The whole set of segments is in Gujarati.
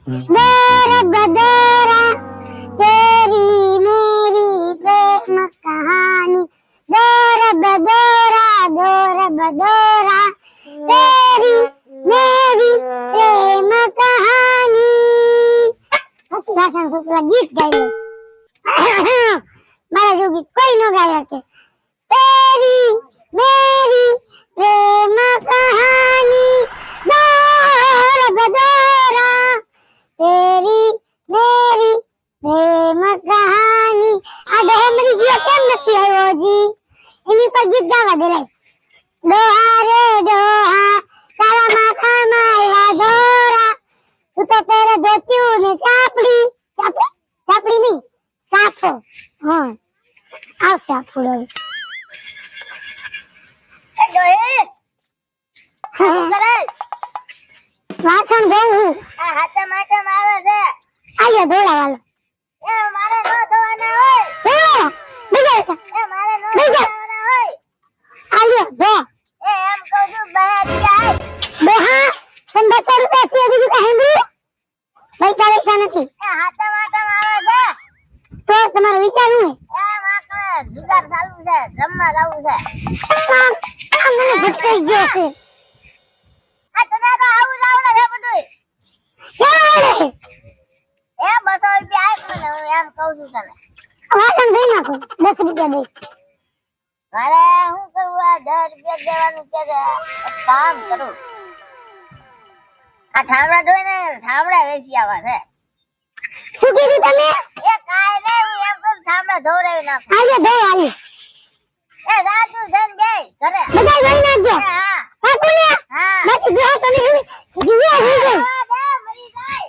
दोरा बदोरा तेरी मेरी प्रेम कहानी दोरा बदोरा तेरी मेरी प्रेम कहानी अच्छी भाषा में पूरा गीत गाइए मारा जो गीत कोई न गाया के तेरी मेरी प्रेम कहानी दोरा बदोरा तेरी मेरी प्रेम कहानी आ डोमरी गयो केम નથી આવ્યો જી એની પર ગીત ગાવા દેલાય ડોહા રે ડોહા તારા માથામાં આયા દોરા તું તો પહેરે ધોતિયું ને ચાપડી ચાપડી નહીં સાફો હા આવશે આ ફૂલો વાસણ ધોવું આ હાથે માટે આવે છે આયો ધોળા વાલો એ મારે નો ધોવાના હોય ધોળા બીજા એ મારે નો બીજા ધોવાના હોય આયો ધો એ એમ કહું છું બહાર જાય ડોહા તને 200 રૂપિયા છે બીજું કઈ હેમ્બુ પૈસા નથી એ હાથે માટે આવે છે તો તમારો વિચાર શું એ માકડે જુગાર ચાલુ છે રમવા જાવું છે આ મને ભટકાઈ ગયો છે આ તને તો આવું જાવું છે બધું ક્યાં એ 200 રૂપિયા આપ મને હું એમ કહું છું તને વાસણ ધોઈ નાખો 10 રૂપિયા દઈશ મારે શું કરવું આ 10 રૂપિયા દેવાનું કે છે એક કામ કરું આ ઠામડા ધોઈને ઠામડા વેચી આવા છે શું કીધું તમે એ કાઈ નહીં હું એમ કહું ઠામડા ધોવડાવી નાખું આજો ધો આલી એ જાજુ જન બે ઘરે બધા ધોઈ નાખજો હા હા કોને હા બાકી જો તમે જીવ્યા નહીં ગઈ મરી જાય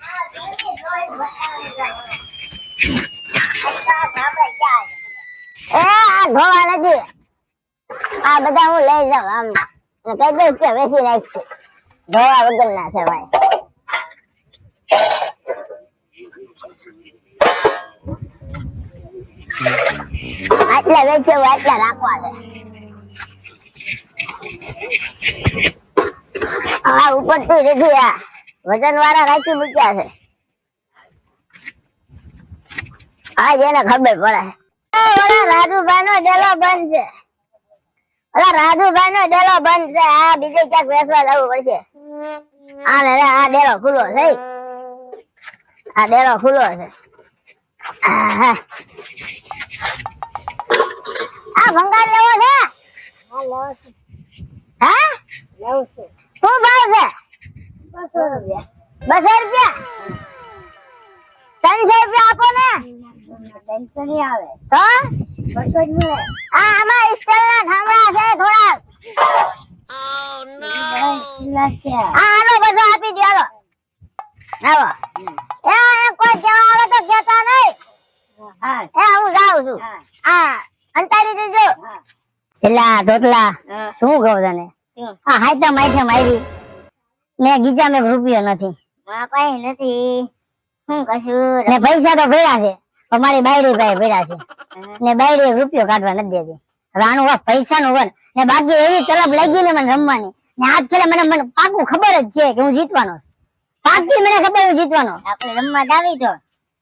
આ જલ્દી ધોઈ બતાવી દે આ ઠામડા ક્યાં એ આ ધોવા નથી આ બધા હું લઈ જાઉં આમ ને કહી દઉં કે વેચી નાખશું ધોવા વગર ના છે ભાઈ આટલા વેચે આટલા રાખવા છે આ ઉપર તો નથી આ વજન વાળા રાખી મૂક્યા છે આ જેને ખબર પડે ઓલા રાજુભાઈ નો ડેલો બંધ છે ઓલા રાજુભાઈ નો ડેલો બંધ છે આ બીજે ક્યાંક વેચવા જવું પડશે આ ડેલો ખુલ્લો છે આ ડેલો ખુલ્લો છે આ ભંગાર લેવો છે હા લેવું છે શું ભાવ છે 200 રૂપિયા 200 રૂપિયા 300 રૂપિયા આપો ને ટેન્શન નહીં આવે તો 200 જ મળે આ આમાં સ્ટીલ ના ઠામડા છે થોડા આનો બધો આપી દો હાલો આવો કોઈ કેવા આવે તો કહેતા નહીં હા હું જાઉં છું આ અંતારી દેજો હા એલા ધોતલા શું કહું તને આ હાઈતા માઈઠે મારી ને ગીજા મેં રૂપિયો નથી આ કઈ નથી શું કશું ને પૈસા તો ભર્યા છે પણ મારી બાયડી પાસે ભર્યા છે ને બાયડી 1 રૂપિયો કાઢવા નથી દેતી હવે આનું પૈસા નું વન ને બાકી એવી તલબ લાગી ને મને રમવાની ને આજ ખેલે મને પાકું ખબર જ છે કે હું જીતવાનો છું પાકી મને ખબર હું જીતવાનો આપણે રમવા જાવી તો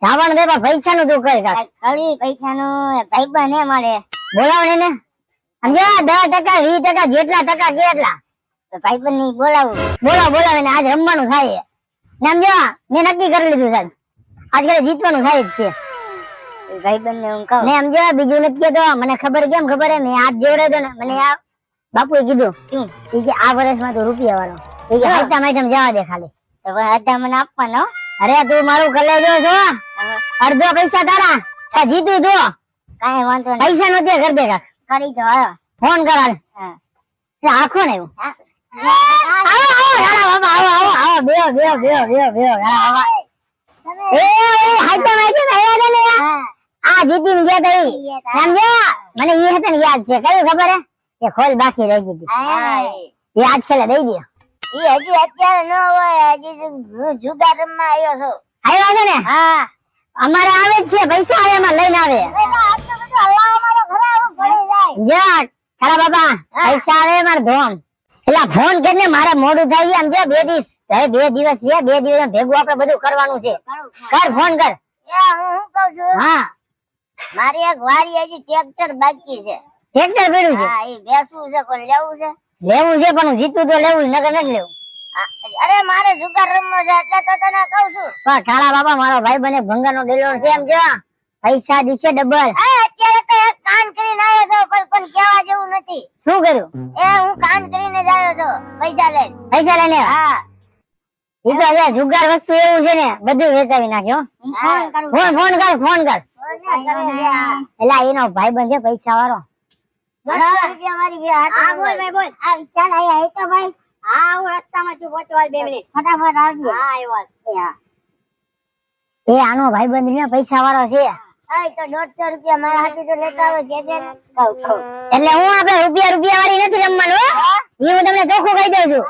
જવાનું દે પણ પૈસા નું તું કરી કાઢ ખાલી પૈસાનું ભાઈબંધ ને મળે બોલાવ ને સમજો 10% 20% જેટલા ટકા કે એટલા તો ભાઈબંધ ની બોલાવું બોલાવે ને આજ રમવાનું થાય ને સમજો મેં નક્કી કરી લીધું સાહેબ આજ ખેલે જીતવાનું થાય જ છે એ ભાઈબંધ ને હું કહું ને સમજો બીજું નથી કેતો મને ખબર કેમ ખબર હે મેં હાથ જોડ્યો ને મને આ બાપુએ કીધું શું ઈ કે આ વર્ષમાં તો રૂપિયા વાળો ઈ કે હાઈતા માઈઠમ જવા દે ખાલી તો બધા મને આપવાનો અરે તું મારું કલેજો છો અડધો પૈસા તારા આ જીતું જો કાઈ વાંધો નહીં પૈસા નો દે કર દે કાક કરી દો આવ્યો ફોન કરાલ હા એટલે આખો ને એવું આવો આવો બેહો હાઈતા માઈઠમ આવ્યા ને આ જીતીને ગયા તા ઈ સમજો મને ઈ હતા ને યાદ છે કયું ખબર હે કે ખોલ બાકી રહી ગઈ હતી યાદ છે દઈ દે ઈ હજી અત્યારે ન હોય હજી હું જુગાર રમવા આવ્યો છું આવ્યા છે ને હા અમારે આવે જ છે પૈસા આવે એમાં લઈને આવે આટલું બધું હલાવવામાં તો ખરા હું પડી જાય જા ખરા બાબા પૈસા આવે માર ધોમ એલા ફોન કરીને મારે મોડું થાય છે સમજ્યા 2 દિવસ હવે 2 દિવસ છે 2 દિવસ ભેગું આપણે બધું કરવાનું છે કર ફોન કર એ હું શું કહું છું હા મારી એક વારી હજી ટ્રેક્ટર બાકી છે ટ્રેક્ટર પડ્યું છે હા એ બેસવું છે કોઈ લેવું છે લેવું છે પણ હું જીતું તો લેવું જ નકર નથી લેવું અરે મારે જુગાર રમવા છે એટલે તો તને કહું છું પણ કાળા બાપા મારો ભાઈ બને ભંગારનો ડેલોર છે એમ જો પૈસા દીશે ડબલ અત્યારે તો એક કાન કરીને આવ્યો છો પણ કેવા જેવું નથી શું કર્યું એ હું કાન કરીને જ આવ્યો છો પૈસા લઈને હા ઈ તો આજે જુગાર વસ્તુ એવું છે ને બધું વેચાવી નાખ્યો ફોન કર એલા એનો ભાઈ બન છે પૈસા વાળો હા બોલ ભાઈ બોલ આ વિશાલ આયા તો ભાઈ હા હું રસ્તામાં છું પહોંચવા 2 મિનિટ ફટાફટ આવજે હા આવ્યો એ આનો ભાઈ બંધ ને પૈસા વાળો છે તો 150 રૂપિયા મારા હાથે તો લેતા આવે કે છે એટલે હું આપણે રૂપિયા વાળી નથી રમવાનું હો ઈ હું તમને ચોખ્ખું કહી દઉં છું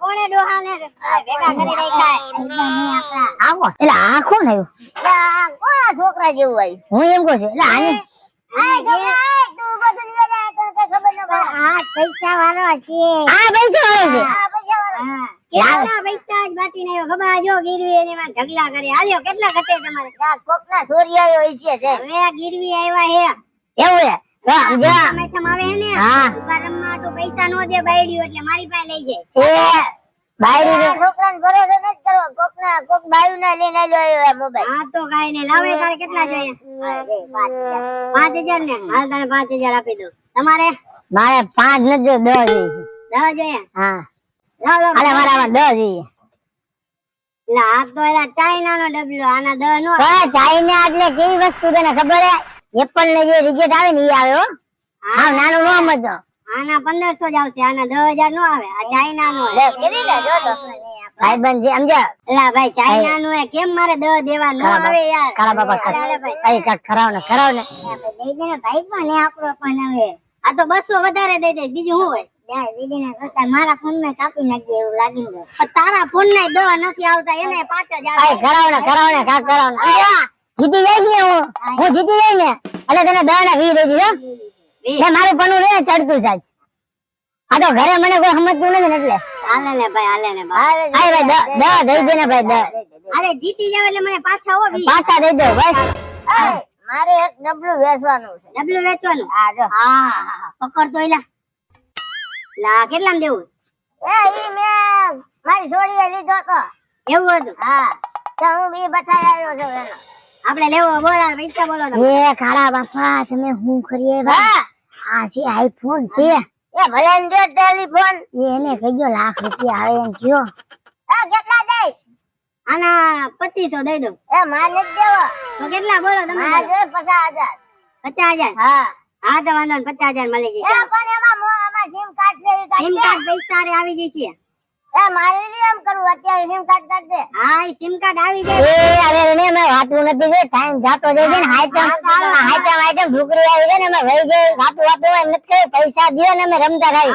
કોણે ડોહાને ભેગા કરી રાખ્યા આવો એટલે આ કોણ આવ્યું કોના છોકરા જેવું આવ્યું હું એમ કહું છું એટલે આને પૈસા વાળો છે આ પૈસા વાળો છે કેટલા પૈસા જ બાકી નહીં ખબર જો ગીરવી એની માં ઢગલા કરે હાલ્યો કેટલા ઘટે તમારે કોકના ચોરી આવ્યો હોય છે હવે ગીરવી આવ્યા હે એવું હે તો સમજો મેઠમ આવે હે ને હા દુકાનમાં તો પૈસા નો દે બાયડીઓ એટલે મારી પાસે લઈ જાય એ બાયડી છોકરાને ભરોસો ન કરો કોક બાયુ ના લઈને આવ્યો મોબાઈલ હા તો કાઈ ને લાવે તારે કેટલા જોઈએ 5000 ને હાલ તને 5000 આપી દઉં તમારે મારે 5 નથી 10 જોઈએ છે 10 જોઈએ હા લાવ અરે મારા 10 જોઈએ લા આ તો એલા ચાઇના નો ડબલો આના 10 નો ચાઇના એટલે કેવી વસ્તુ તને ખબર હે એપલ ને જે રિજેક્ટ આવે ને ઈ આવે હો હા નાનું નો સમજો આના 1500 જ આવશે આના 10000 નો આવે આ ચાઇના નો લે કરી લે જો તો ભાઈબંધ છે સમજો એલા ભાઈ ચાઇના નો હે કેમ મારે 10 દેવા નો આવે યાર કાળા બાપા કઈ કટ કરાવ ને દઈ દે ને ભાઈ પણ આપણો પણ હવે આ તો 200 વધારે દઈ દે બીજું શું હોય મારા ફોન માં કાપી નાખજે એવું લાગી ગયું તારા ફોન ના 10 નથી આવતા એને 5000 કરાવ ને કાક કરાવ ને જીતી જાય ને હું જીતી જાય ને એટલે તને 10 ના 20 દેજી હો મે મારું પનું રે ચડતું સાચ આ તો ઘરે મને કોઈ સમજતું નથી એટલે હાલે ને ભાઈ ભાઈ 10 દઈ દે ને ભાઈ 10 અરે જીતી જાવ એટલે મને પાછા હો 20 પાછા દઈ દો બસ મારે એક ડબલું વેચવાનું છે ડબલું વેચવાનું હા જો હા પકડ તો એલા લા કેટલામ દેવું ઈ મે મારી છોડીએ લીધો તો એવું હતું હા તો હું બી બતાઈ આવ્યો છું એનો આપણે લેવો બોલા પૈસા બોલો તો એ કાળા બાપા તમે હું કરીએ બા આ છે આઈફોન છે એ ભલે ને ટેલિફોન એને કહીજો લાખ રૂપિયા આવે એમ કયો આ કેટલા દે આના 2500 દઈ દો એ માર નથી દેવો તો કેટલા બોલો તમે આ જો 50000 50000 હા હા તો વાંધો ને 50000 મળી જશે એ પણ એમાં સિમ કાર્ડ છે સિમ કાર્ડ પૈસા રે આવી જશે એ મારે એમ કરવું અત્યારે સિમ કાર્ડ કાઢ દે હા ઈ સિમ કાર્ડ આવી જાય એ હવે ને મે વાતું નથી કે ટાઈમ જાતો જાય છે ને આઈટમ ઢુકરી આવી છે ને મે વઈ જાય વાતું એમ નથી કે પૈસા દિયો ને મે રમતા ખાઈ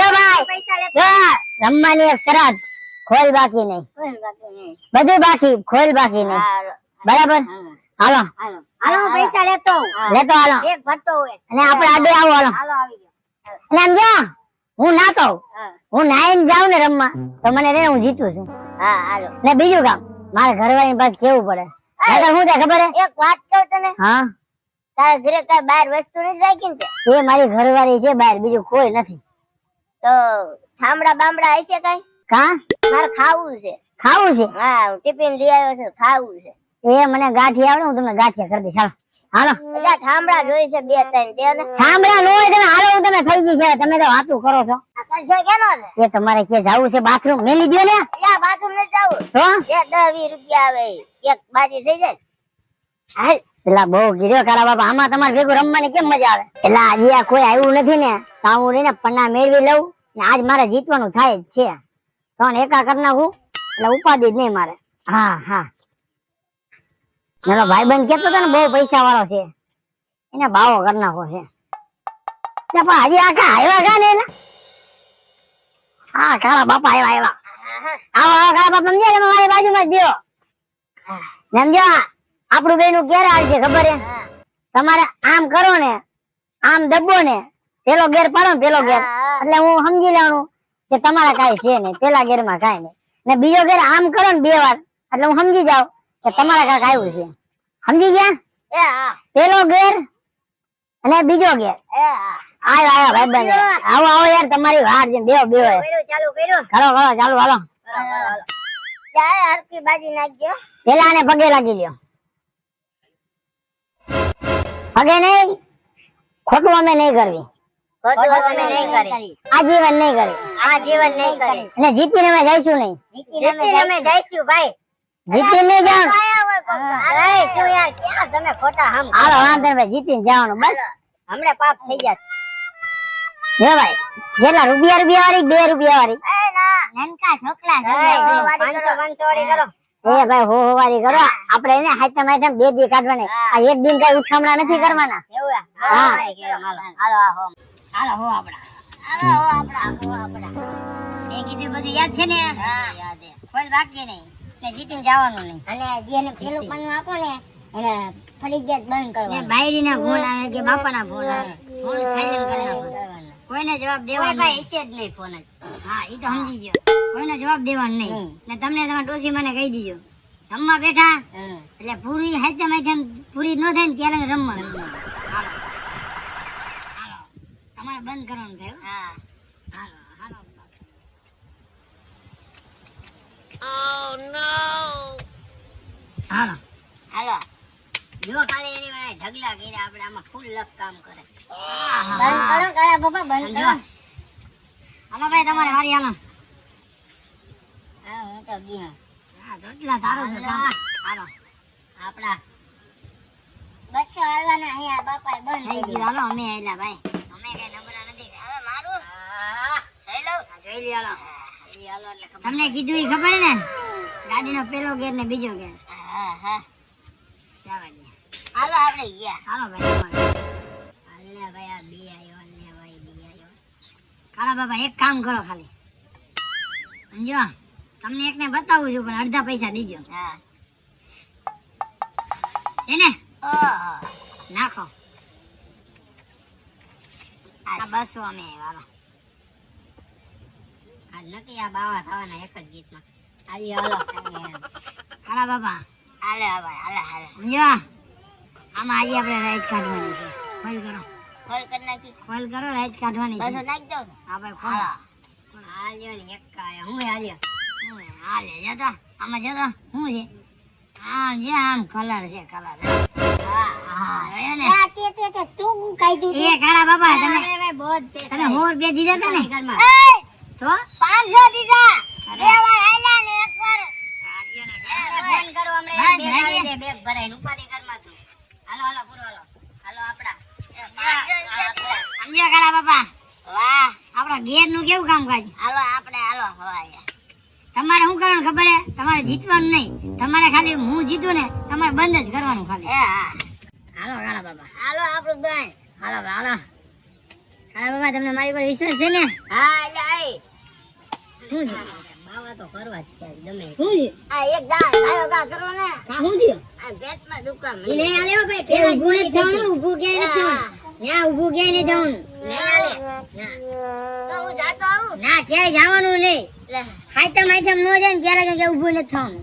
જો ભાઈ પૈસા લે જો રમવાની એક શરત ખોલ બાકી નહીં બધું બાકી ખોલ બાકી નહીં બરાબર હાલો હાલો પૈસા લેતો હાલો એક ભરતો હોય અને આપણે આડે આવો હાલો હાલો આવી ગયો અને સમજો હું નાતો હું નાઈને જાઉં ને રમવા તો મને રે હું જીતું છું હા હાલો ને બીજું કામ મારે ઘરવાળીને પાસ કેવું પડે નકર શું થાય ખબર હે એક વાત કહું તને હા તારા ઘરે કઈ બહાર વસ્તુ નથી રાખી ને એ મારી ઘરવાળી છે બહાર બીજું કોઈ નથી તો ઠામડા બામડા હશે કઈ કા મારે ખાવું છે હા હું ટિફિન લઈ આવ્યો છું ખાવું છે એ મને ગાંઠી આવડે હું તમને ગાંઠિયા કરી દઈશ હાલો બધા ઠામડા જોઈ છે 2-3 દે ને ઠામડા નો હોય તમે હાલો હું તમે થઈ ગઈ છે તમે તો વાતું કરો છો આ કઈ કેનો છે એ તમારે કે જાવું છે બાથરૂમ મેલી દયો ને યા બાથરૂમ ને જાવ તો એ 10-20 રૂપિયા આવે એક બાજી થઈ જાય હાલ પેલા બહુ ગીર્યો કાળા બાપા આમાં તમારે ભેગું રમવાની કેમ મજા આવે એટલે આજે આ કોઈ આવ્યું નથી ને તો હું રહીને પન્ના મેળવી લઉં ને આજ મારે જીતવાનું થાય જ છે તો એકા કરી નાખું એટલે ઉપાધિ જ નહીં મારે હા હા મારો ભાઈબંધ કેતો હતો ને બહુ પૈસા વાળો છે એને બાવો કરી નાખો છે પણ હજી આખા આવ્યા કા ને એના હા કાળા બાપા આવ્યા આવો આવો કાળા બાપા સમજ્યા તમે મારી બાજુમાં જ દ્યો સમજો આપણું બેનું ક્યારે આવશે ખબર હે તમારે આમ કરો ને આમ દબો ને પેલો ગેર પાડો ને પેલો ગેર એટલે હું સમજી લેવાનું કે તમારે કાંઈ છે નહીં, પેલા ગેર માં કાંઈ નહીં, ને બીજો ગેર આમ કરો ને 2 વાર એટલે હું સમજી જાઉં કે તમારે કાંઈક આવ્યું છે. સમજી ગયા? પેલો ગેર અને બીજો ગેર. આયો ભાઈબંધ, આવો આવો યાર, તમારી વાર છે. બેહો ચાલુ કર્યો, કરો ચાલુ, હાલો. જાય હરકી બાજી નાખજો. પેલા આને પગે લાગી લ્યો. પગે નહીં, ખોટું અમે નહીં કરવી, આજીવન નહીં કરી, અને જીતીને અમે જઈશું નહીં, ભાઈ. જીતીને નહીં જવાનું. શું યાર ક્યાં તમે ખોટા હમ હાલો વાંધો નહીં, જીતીને જવાનું બસ. હમણાં પાપ થઈ જશે. હે ભાઈ, કેટલા રૂપિયા વાળી, 2 રૂપિયા વાળી? નનકા છોકલા છે. 500 વાળી કરો. એ ભાઈ હો વાળી કરો. આપણે એને હાથમાં આઈટમ 2 દી કાઢવાની, આ એક દિન કઈ ઉઠામણા નથી કરવાના. એવું હા. હાલો હો આપડા. મેં કીધું બધું યાદ છે ને? યાદ છે. કોઈ બાકી નહીં, ને જીતીને જવાનું નહીં. અને જેને પેલું પન્નું આપો ને એને ફરજિયાત બંધ કરવાનું. બાયરીના ફોન આવે કે બાપાના ફોન આવે, ફોન સાયલેન્ટ કરી નાખવાનો. કોઈને જવાબ દેવાનો ભાઈ નહીં. હશે જ નહીં ફોન જ. હા ઈ તો સમજી ગયો, કોઈને જવાબ દેવાનો નહીં. ને તમને તમારા ડોસી મને કહી દીજો, રમવા બેઠા એટલે પૂરી હાથમ આઈટમ પૂરી ન થાય ને ત્યારે રમવા. હાલો તમારે બંધ કરવાનું છે. હા. હાલો જો ખાલી એની વાય ઢગલા કર્યા, આપણે આમાં ફૂલ લક કામ કરે. બંધ બંધ કરો બાબા, બંધ કરો. હાલો ભાઈ તમારે વારી હાલો. હા હું તો ગયો. હા જોટલા તારો છે કામ. હાલો આપડા 200 આવવાના અહીંયા બાપા બંધ થઈ થઈ ગયું. ગયું. હાલો અમે આયલા ભાઈ, અમે કઈ નબળા નથી. હવે મારું જોઈ લઉં. જોઈ લ્યો હાલો. હાલો એટલે ખબર. તમને કીધું ઈ ખબર ને, ગાડીનો પેલો ગેર ને બીજો ગેર. હા જવા દે. હાલો આપણે ગયા. હાલો ભાઈ તમારે. હાલને ભાઈ આ બી આવ્યો, હાલને ભાઈ બી આવ્યો. કાળા બાબા એક કામ કરો ખાલી, સમજો તમને એકને બતાવું છું પણ અડધા પૈસા દીજો. હા. છે ને? ઓહો. નાખો. આ 200 અમે વાલો. આજ નક્કી આ બાવા થવાના એક જ ગીતમાં. હાલી હાલો. કાળા બાબા હાલે ભાઈ હાલે. સમજો આમાં આજે આપણે રાઈટ કાઢવાની છે. ખોલ કરો, ખોલ કરી નાખી. ખોલ કરો, રાઈટ કાઢવાની છે. 200 નાખી દો. હા ભાઈ ખોલો. હાલ્યો ને એક આયા. હું હાલ્યો. હાલે જતો આમાં જતો શું છે? આમ જે આમ કલર છે, કલર. હા જોયો ને? તે તું કાઢ્યું એ કાળા બાબા તમે અરે ભાઈ બહુ જ પૈસા. તમે 100 રૂપિયા દીધા હતા ને ઘરમાં. તો 500 દીધા. અરે. 2 વાર હાલ્યા ને એક વાર રાજ્ય ને ફોન કરો હમણાં. બસ, બેગ રાજ્ય. આવી જાય, બેગ ભરાઈને ઉપાડી ઘરમાં તું. હાલો પૂરો હાલો. હાલો આપડા. 500 રૂપિયા દીધા. સમજ્યા કાળા બાબા? વાહ. આપડા ઘેર નું કેવું કામકાજ? હાલો આપણે હાલો હવાયા. તમારે શું કરવાનું ખબર હે? તમારે જીતવાનું નહીં, તમારે ખાલી હું જીતું ને તમારે બંધ જ કરવાનું ખાલી. હા. હાલો કાળા બાબા, હાલો આપણું બેન. હાલો કાળા બાબા તમને મારી પર વિશ્વાસ છે ને? હા એટલે આય. શું છે? બાવા તો કરવા જ છે ગમે. શું છે? આ એક ગાયો ગા કરો ને. કા શું થયું? આ પેટમાં દુખામ. ઈ નહીં આલે હો ભાઈ, પેલા ઊભું નથી થવાનું, ઊભું ક્યાંય નથી થવાનું. ત્યાં ઊભું ક્યાંય નહીં થવાનું. નહીં આલે. તો હું જાતો આવું. ના ક્યાંય જવાનું નહીં. લે. હાઈટમ આઈટમ નો જાય ને ત્યારે કઈ ઊભું નથી થવાનું.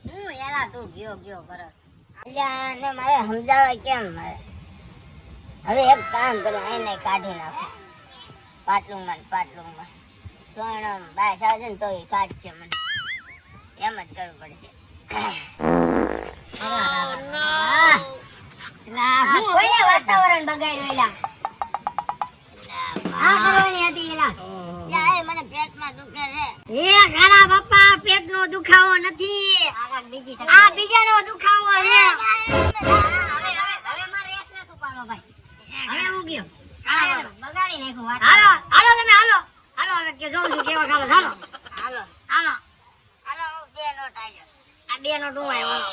હું એલા તું ગયો કરસ. અલ્યા ને મારે સમજાવવા કેમ મારે. હવે એક કામ કરો, એને કાઢી નાખો. પાટલુંમાં. સોયણો બાય સાજે ને તો એ કાઢશે મને. એમ જ કરવું પડશે. કોઈને વાતાવરણ બગાડ્યું એલા. આ કરવાની હતી એલા. યા એ મને પેટમાં દુખે છે. એ કાળા બાપા પેટનો દુખાવો નથી, આ બીજી આ બીજાનો દુખાવો છે. હવે મારે રેસ નથી ઉપાડવો ભાઈ. હવે હું ગયો. બગાડી નાખ્યું વાત. હાલો હાલો તમે હાલો હાલો, હવે કે જોઉં છું કેવા ખાલો. હાલો હાલો હાલો. હાલો હું 2 નોટ આલ્યો. આ 2 નો ડુંવાય વાલો,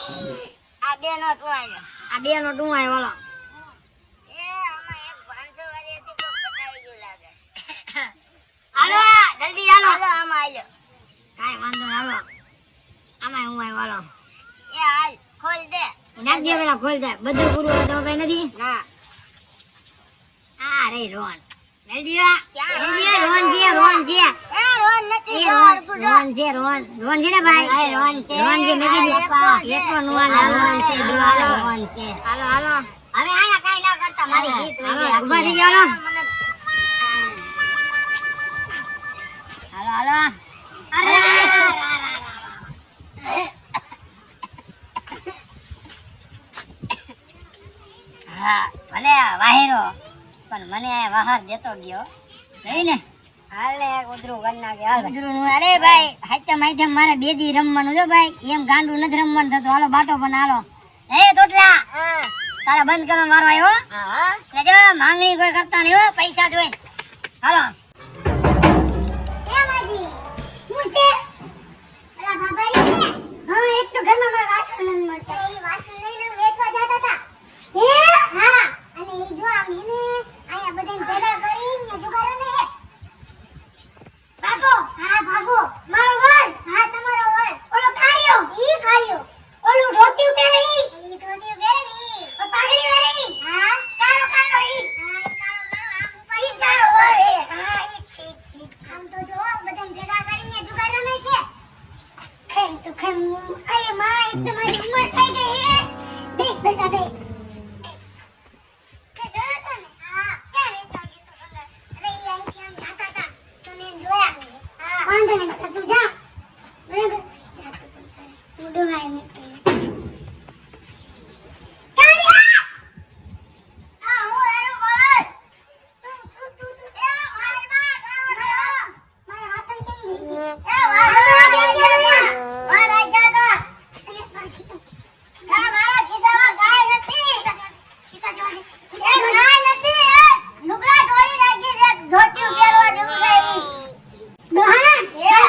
આ 2 નોટ હું આલ્યો. આ 2 નો ડુંવાય વાલો. એ આમાં એક 500 વાળી હતી તો ઘટાઈ ગયું લાગે. હાલો જલ્દી હાલો. હાલો આમાં આલ્યો. કાઈ વાંધો નહીં, હાલો આમાં હું આવ્યો. હાલો એ હાલ ખોલ દે. નાખજે પેલા ખોલ જાય બધું પૂરું હોય તો કઈ નથી ના આ રે રોન મેલદિયા રોન છે એ રોન નથી રોન છે ને ભાઈ રોન છે મેકી દે એક તો નુઆ રોન છે રોન છે હાલો હવે આયા કાઈ ના કરતા મારી ગીત ઉભા થઈ જાવ હાલો હા ભલે વાહેરો પણ મને વહાર દેતો ગયો જોઈને હાલે ઉધરું ગણ નાખે હાલ ઉધરું નું અરે ભાઈ હાચમ આઈટમ મારે બે દી રમવાનું જો ભાઈ એમ ગાંડું નથી રમવાનું થતું હાલો બાટો પણ હાલો એ તોટલા તારા બંધ કરવાનો વારો આવ્યો હા એટલે જો માંગણી કોઈ કરતા નહીં હો પૈસા જોઈ હાલો માજી હું છે અલા બાબા લે હા એક તો ઘરમાં મારા વાસણ મળશે એ વાસણ લઈને વેચવા જતા હતા હે હા અને ઈ જો આ મેને આયા બધાને ભેગા કરીને જુગારો ને હે ભાગો હા ભાગો મારો વર હા તમારો વર ઓલો કાળિયો ઈ કાળિયો ઓલું ધોતિયું પહેરે ઈ ધોતિયું પહેરે ઈ ઓ પાઘડી પહેરે ઈ હા કાળો ઈ હા કાળો ઈ તારો વર હે હા ઈ છી આમ તો જો બધાને ભેગા કરીને જુગાર રમે છે ખેમ આય માં એક તમારી ઉંમર થઈ ગઈ હે બેસ બેટા બેસ કે જોયો તો ને હા ક્યાં વેચવા ગયો તો ખબર અરે ઈ અહીંથી આમ જાતા હતા તો મેં જોયા હા વાંધો નહીં બેટા તું જા બરાબર જા તું પણ કરે હું ડોહાઈ મૂકી કાળિયા આ હું રાડું બોલ તું એ મારા વાસણ કેમ ગઈ એ વાસણ મારા જાડા મારા ખિસ્સામાં કાઈ નથી ખિસ્સા જોવા દે એ કાઈ નથી એ નુકરા ઢોળી રાખી દે ધોતિયું પહેરવા દેવું ગઈ દોહા એ આ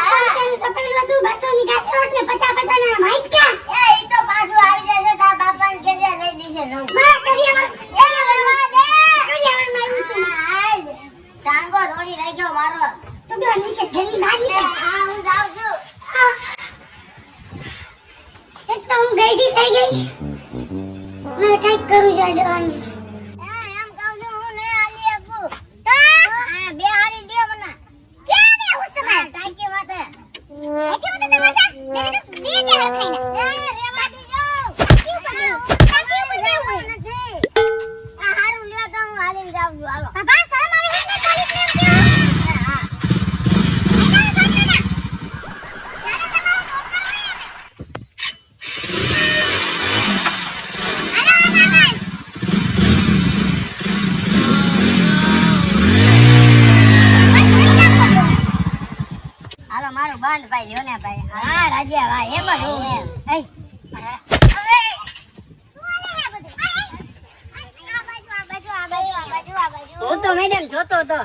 તો પેલું હતું 200 ની ગાંઠ ને 50 ના વાઈટ કા એ ઈ તો પાછું આવી જશે તાર બાપાને કેજે લઈ દીશે નવ માર કરિયામાં દે કરિયામાં આવ્યું તું હાલ ટાંગો ઢોળી રાખ્યો મારો તું બે નીચે ઘરની બહાર નીકળ હા હું જાઉં છું એક તો હું ગઈડી થઈ ગઈ મને કઈક કરું છે ડોન એમ કહું છું હું ને આલી આપું તો હા બે હારી દે મને ક્યાં દે હું સમય ટાકી વાતે ટાકી વાતે તમારા મેને તો બે કે રખાઈના એ રેવા દીજો ટાકી ઉપર દેવું નથી આ હારું લ્યો તો હું હાલીને જાઉં છું હાલો બાબા શરમ આવે છે ને પોલીસ ને કયો હા આલા સામને ના જાને તમારો નોકર હોય હાલો મારું બંધ ભાઈ લ્યો ને ભાઈ હા રાજીયા ભાઈ એમ જ હું એમ એ હું તો મેડમ જોતો તો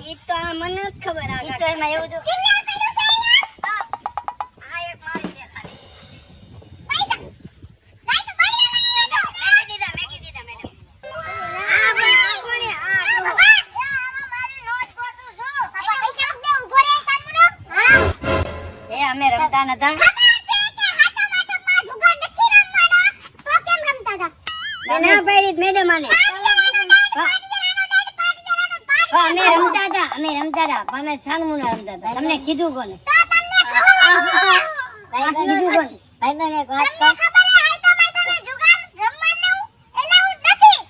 ઈ તો આ મને જ ખબર આ ઈ તો એમાં એવું જો આ એક મારી દે ખાલી મેગી દીધા મેડમ આ પણ આ કોને આ મારી નોટ ગોતું છું પાપા પૈસા દે ઉભો રે સાનમુનો હા એ અમે રમતા નતા ના પાડી મેડમ આને અમે રમતા હતા અમે સાનમુનો રમતા હતા તમને કીધું કોને કીધું કોને ભાઈ મને એક વાત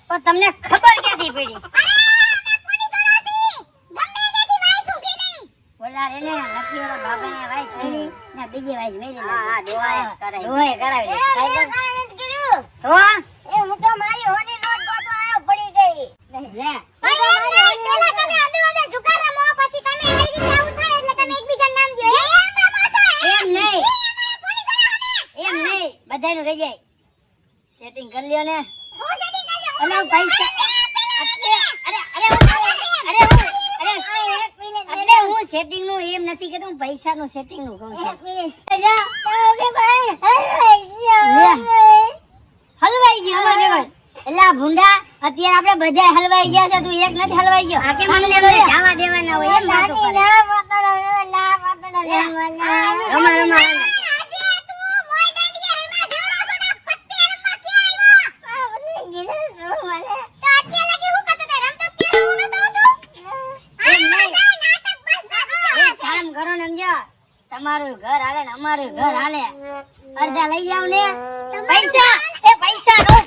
કહો તમને ખબર ક્યાંથી પડી બોલા રે ને નક્કી વાળા બાબાને વાઈસ મેલી ને બીજી વાઈસ મેલી હા દોહા કરાવી તો એ હું તો મારી હોની નોટ ગોતો આયો પડી ગઈ લે પેલા તમે અંદર જુગાર રમો પછી તમે આવી રીતે આવું થાય એટલે તમે એકબીજાનું નામ દયો એમ નહીં બધાયનું રહી જાય સેટિંગ કરી લ્યો ને હું સેટિંગ કરી લ્યો અને પૈસા અરે હું સેટિંગ નું એમ નથી કેતો હું પૈસા નું સેટિંગ નું કહું છું હલવાઈ ગયો એલા ભૂંડા અત્યારે આપણે બધા હલવાઈ ગયા છે તું એક નથી હલવાઈ ગયો આ કેમ મને જવા દેવાના હોય એમ ના રમા તમારું ઘર હાલે ને અમારું ઘર હાલે. અડધા લઈ જાવ ને. પૈસા એ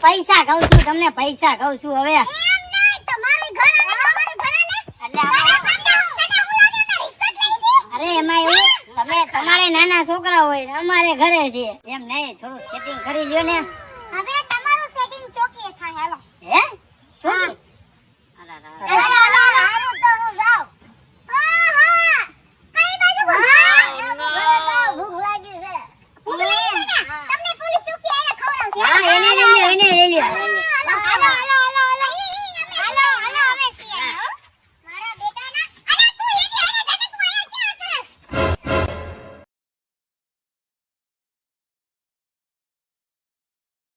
પૈસા કહું છું તમને, પૈસા કહું છું હવે. એમ નહીં, તમારું ઘર અને અમારું ઘર આલે. એટલે આમાં- તને હું લાગે તારી ઇજ્જત લઈ છે? અરે એમાં એવું તમે તમારે નાના છોકરા હોય ને અમારે ઘરે છે એમ નહીં, થોડું સેટિંગ કરી લ્યો ને. હવે તમારું સેટિંગ ચોકીએ થાય, હાલો. હે છોકરી? અલા, હાલો, હાલો, હાલો, તો હું જાઉં. આહા! કઈ બાજુ ભાગ? ભૂખ લાગી છે. ભૂખ લાગી છે ને? તમને પોલીસ ચોકી આવીને ખવડાવશે. હા એને લઈ લ્યો, એને લઈ લ્યો.